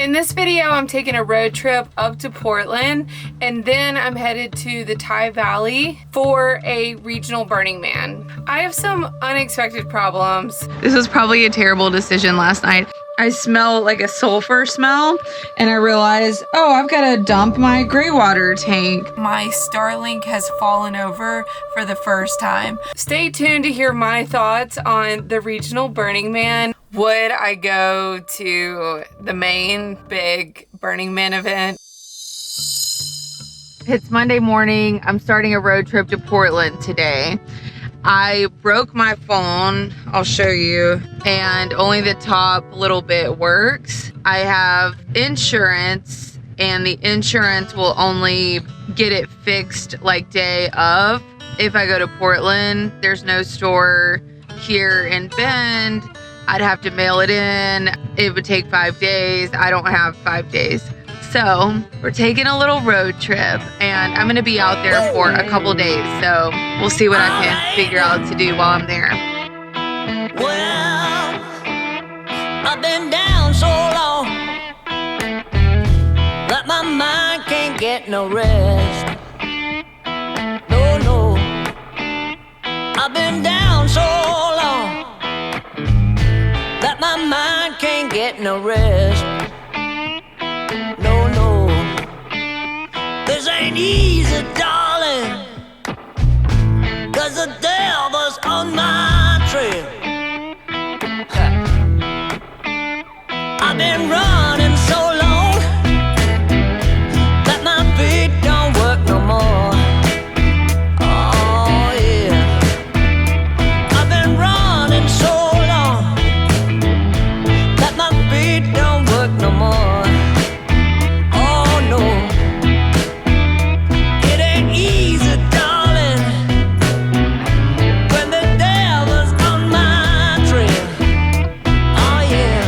In this video, I'm taking a road trip up to Portland, and then I'm headed to the Thai Valley for a regional Burning Man. I have some unexpected problems. This was probably a terrible decision last night. I smell like a sulfur smell, and I realized, oh, I've got to dump my gray water tank. My Starlink has fallen over for the first time. Stay tuned to hear my thoughts on the regional Burning Man. Would I go to the main big Burning Man event? It's Monday morning. I'm starting a road trip to Portland today. I broke my phone, I'll show you, and only the top little bit works. I have insurance, and the insurance will only get it fixed like day of. If I go to Portland, there's no store here in Bend. I'd have to mail it in. It would take 5 days. I don't have 5 days. So we're taking a little road trip, and I'm gonna be out there for a couple days. So we'll see what I can figure out to do while I'm there. Well, I've been down so long that my mind can't get no rest. No, no, I've been down so long that my mind can't get no rest. No, no, this ain't easy, darling, 'cause the devil's on my trail. I've been running so long that my feet don't work no more. Oh yeah, I've been running so long that my feet don't work no more. Oh no, it ain't easy, darling, when the devil's on my trail. Oh yeah.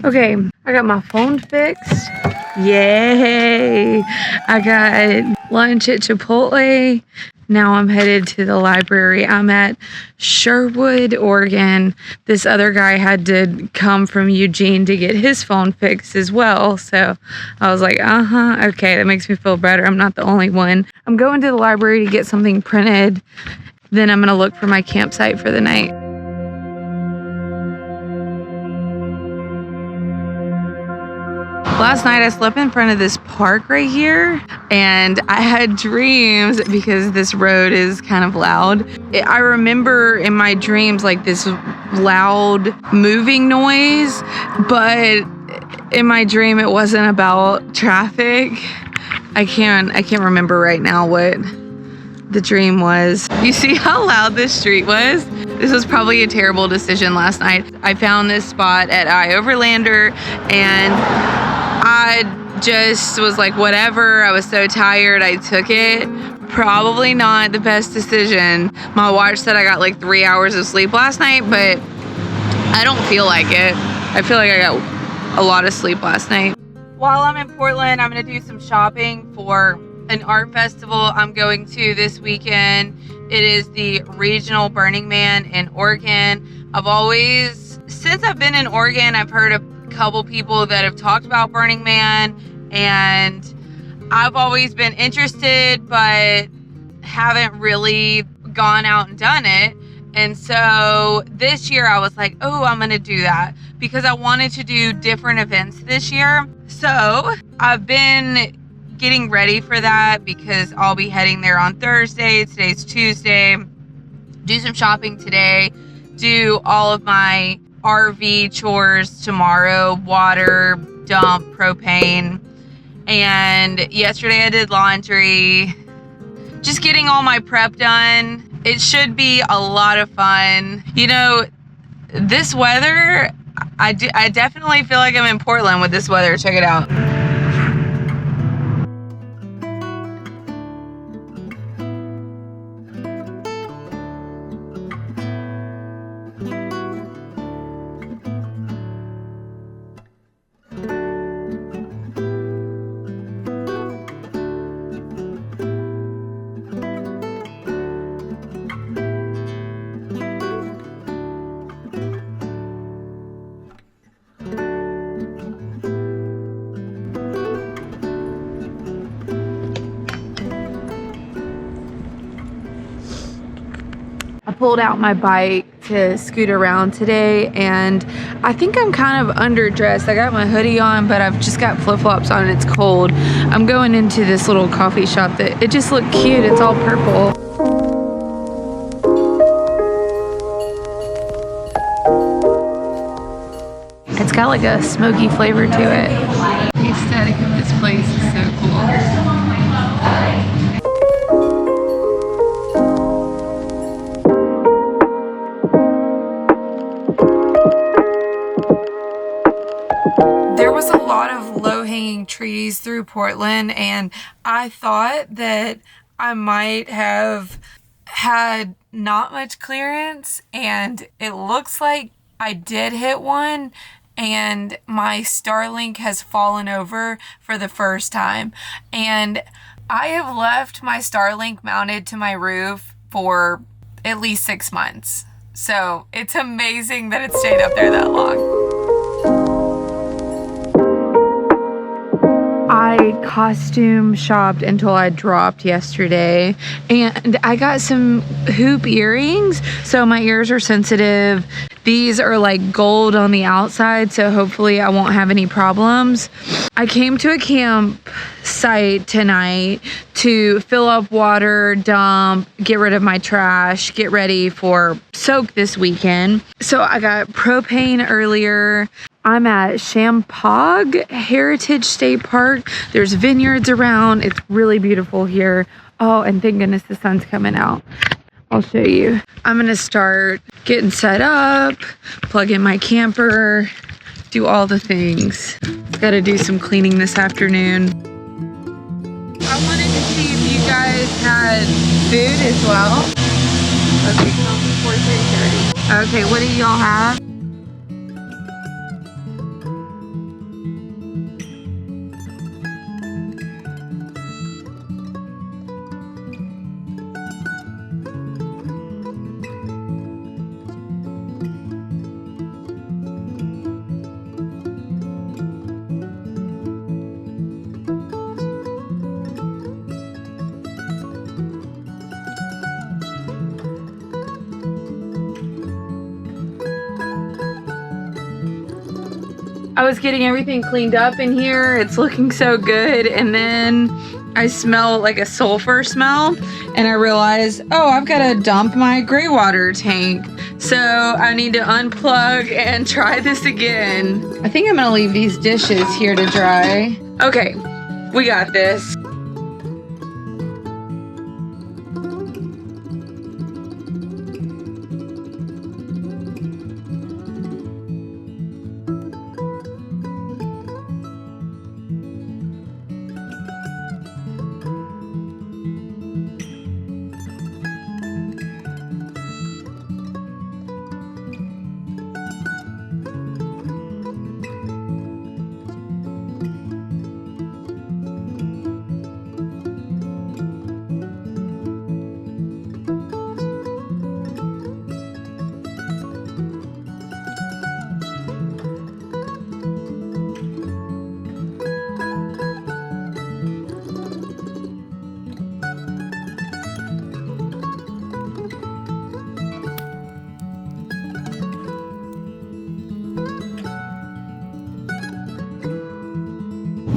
Okay, I got my phone fixed. Yay! I got lunch at Chipotle. Now I'm headed to the library. I'm at Sherwood, Oregon. This other guy had to come from Eugene to get his phone fixed as well. So I was like, okay, that makes me feel better. I'm not the only one. I'm going to the library to get something printed. Then I'm gonna look for my campsite for the night. Last night I slept in front of this park right here, and I had dreams because this road is kind of loud. I remember in my dreams like this loud moving noise, but in my dream it wasn't about traffic. I can't remember right now what the dream was. You see how loud this street was? This was probably a terrible decision last night. I found this spot at iOverlander, and I just was like, whatever. I was so tired, I took it. Probably not the best decision. My watch said I got like 3 hours of sleep last night, but I don't feel like it. I feel like I got a lot of sleep last night. While I'm in Portland, I'm gonna do some shopping for an art festival I'm going to this weekend. It is the Regional Burning Man in Oregon. Since I've been in Oregon, I've heard of couple people that have talked about Burning Man, and I've always been interested but haven't really gone out and done it. And so this year I was like, oh, I'm gonna do that because I wanted to do different events this year. So I've been getting ready for that because I'll be heading there on Thursday. Today's Tuesday. Do some shopping today, do all of my RV chores tomorrow, water, dump, propane. And yesterday I did laundry. Just getting all my prep done. It should be a lot of fun. You know, this weather, I definitely feel like I'm in Portland with this weather. Check it out. pulled out my bike to scoot around today, and I think I'm kind of underdressed. I got my hoodie on, but I've just got flip-flops on and it's cold. I'm going into this little coffee shop that it just looked cute. It's all purple. It's got like a smoky flavor to it. The aesthetic of this place is so cool. There was a lot of low-hanging trees through Portland, and I thought that I might have had not much clearance, and it looks like I did hit one, and my Starlink has fallen over for the first time. And I have left my Starlink mounted to my roof for at least 6 months. So it's amazing that it stayed up there that long. I costume shopped until I dropped yesterday, and I got some hoop earrings, so my ears are sensitive. These are like gold on the outside, so hopefully I won't have any problems. I came to a campsite tonight to fill up water, dump, get rid of my trash, get ready for soak this weekend. So I got propane earlier. I'm at Champoeg State Park. There's vineyards around. It's really beautiful here. Oh, and thank goodness the sun's coming out. I'll show you. I'm gonna start getting set up, plug in my camper, do all the things. Gotta do some cleaning this afternoon. I wanted to see if you guys had food as well. Okay, 4:30. Okay, what do y'all have? I was getting everything cleaned up in here. It's looking so good. And then I smell like a sulfur smell, and I realized, oh, I've got to dump my gray water tank. So I need to unplug and try this again. I think I'm gonna leave these dishes here to dry. Okay, we got this.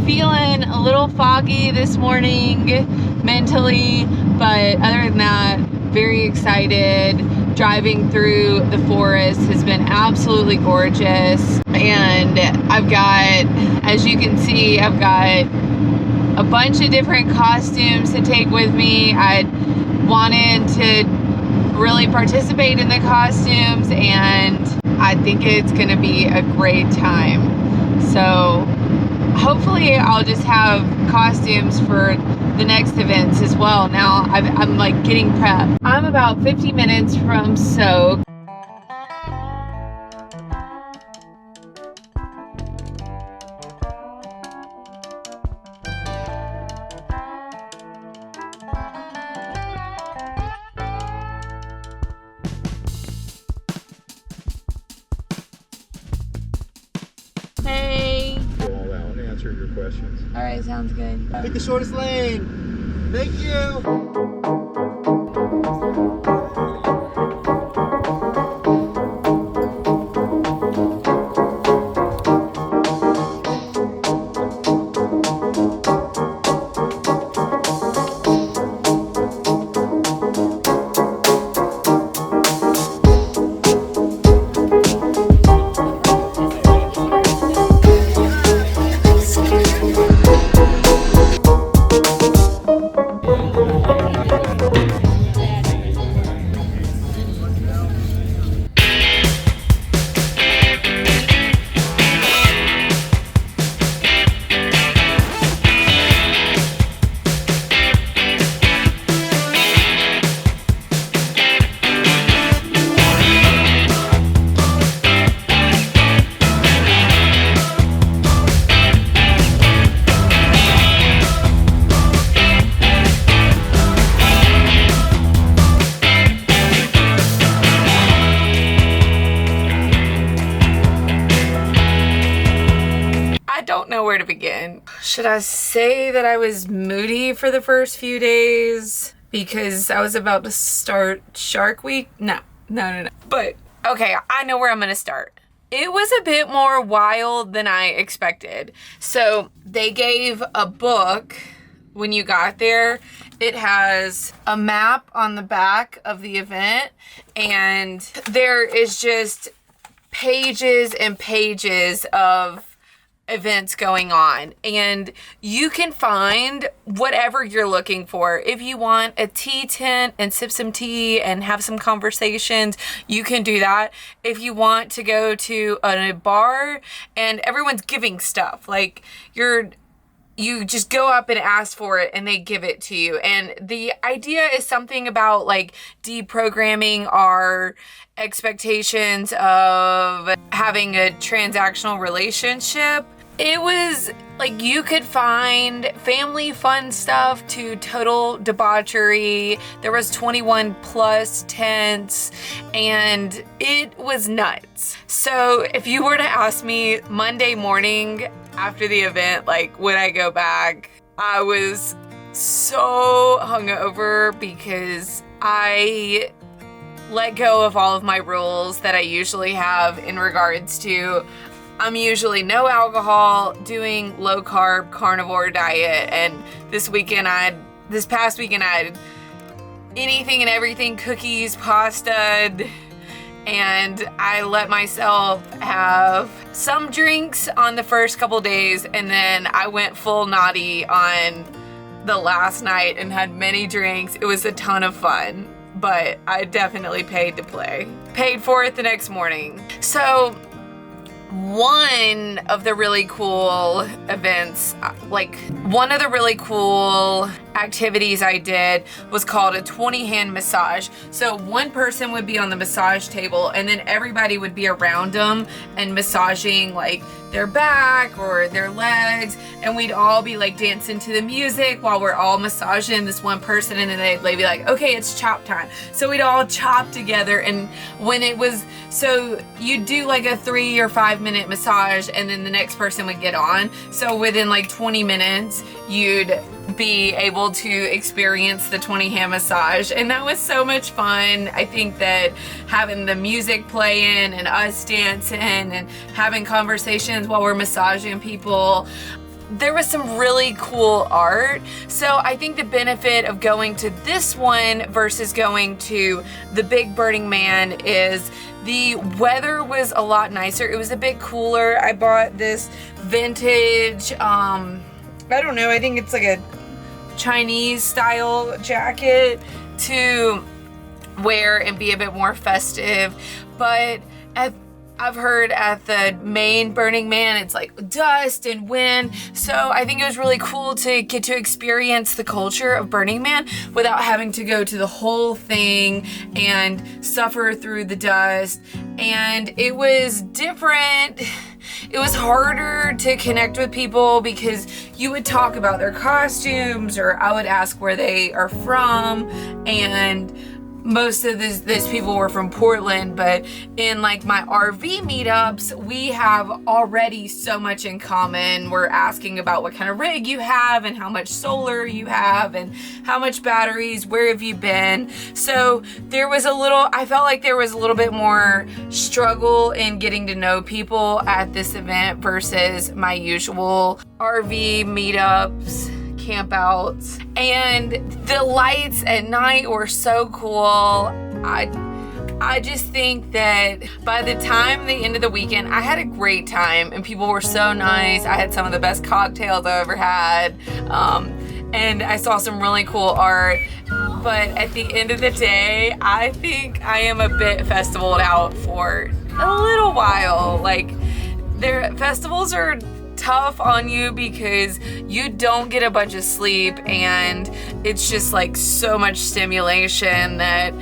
Feeling a little foggy this morning mentally, but other than that, very excited. Driving through the forest has been absolutely gorgeous, and I've got, as you can see, I've got a bunch of different costumes to take with me. I wanted to really participate in the costumes, and I think it's gonna be a great time. So hopefully I'll just have costumes for the next events as well. Now I'm like getting prepped. I'm about 50 minutes from soak. Hey. Go all out and answer your questions. All right, sounds good. Pick the shortest lane. Thank you. Should I say that I was moody for the first few days because I was about to start Shark Week? No. But, okay, I know where I'm going to start. It was a bit more wild than I expected. So they gave a book when you got there. It has a map on the back of the event, and there is just pages and pages of events going on, and you can find whatever you're looking for. If you want a tea tent and sip some tea and have some conversations, you can do that. If you want to go to a bar and everyone's giving stuff, like you just go up and ask for it and they give it to you. And the idea is something about like deprogramming our expectations of having a transactional relationship. It was like you could find family fun stuff to total debauchery. There was 21 plus tents and it was nuts. So if you were to ask me Monday morning after the event, like, would I go back? I was so hungover because I let go of all of my rules that I usually have in regards to I'm usually no alcohol, doing low carb carnivore diet, and this past weekend I had anything and everything, cookies, pasta, and I let myself have some drinks on the first couple days, and then I went full naughty on the last night and had many drinks. It was a ton of fun, but I definitely paid to play. Paid for it the next morning. So one of the really cool events, like one of the really cool activities I did was called a 20-hand massage. So one person would be on the massage table and then everybody would be around them and massaging like their back or their legs, and we'd all be like dancing to the music while we're all massaging this one person, and then they'd be like, okay, it's chop time. So we'd all chop together, and when it was, so you'd do like a 3 or 5 minute massage and then the next person would get on. So within like 20 minutes, you'd be able to experience the 20-hand massage, and that was so much fun. I think that having the music playing and us dancing and having conversations while we're massaging people, there was some really cool art. So I think the benefit of going to this one versus going to the big Burning Man is the weather was a lot nicer. It was a bit cooler. I bought this vintage, I don't know, I think it's like a Chinese style jacket to wear and be a bit more festive. But I've heard at the main Burning Man, it's like dust and wind. So I think it was really cool to get to experience the culture of Burning Man without having to go to the whole thing and suffer through the dust. And it was different. It was harder to connect with people because you would talk about their costumes, or I would ask where they are from, and most of these people were from Portland. But in like my RV meetups, we have already so much in common. We're asking about what kind of rig you have and how much solar you have and how much batteries, where have you been. So I felt like there was a little bit more struggle in getting to know people at this event versus my usual RV meetups, campouts. And the lights at night were so cool. I just think that by the end of the weekend, I had a great time and people were so nice. I had some of the best cocktails I ever had. And I saw some really cool art. But at the end of the day, I think I am a bit festivaled out for a little while. Like, festivals are tough on you because you don't get a bunch of sleep, and it's just like so much stimulation that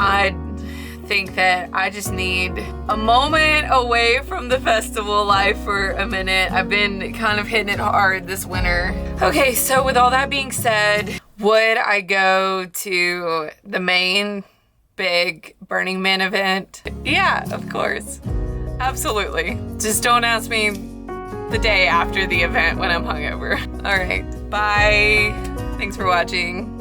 I think that I just need a moment away from the festival life for a minute. I've been kind of hitting it hard this winter. Okay, so with all that being said, would I go to the main big Burning Man event? Yeah, of course. Absolutely. Just don't ask me the day after the event when I'm hungover. All right, bye. Thanks for watching.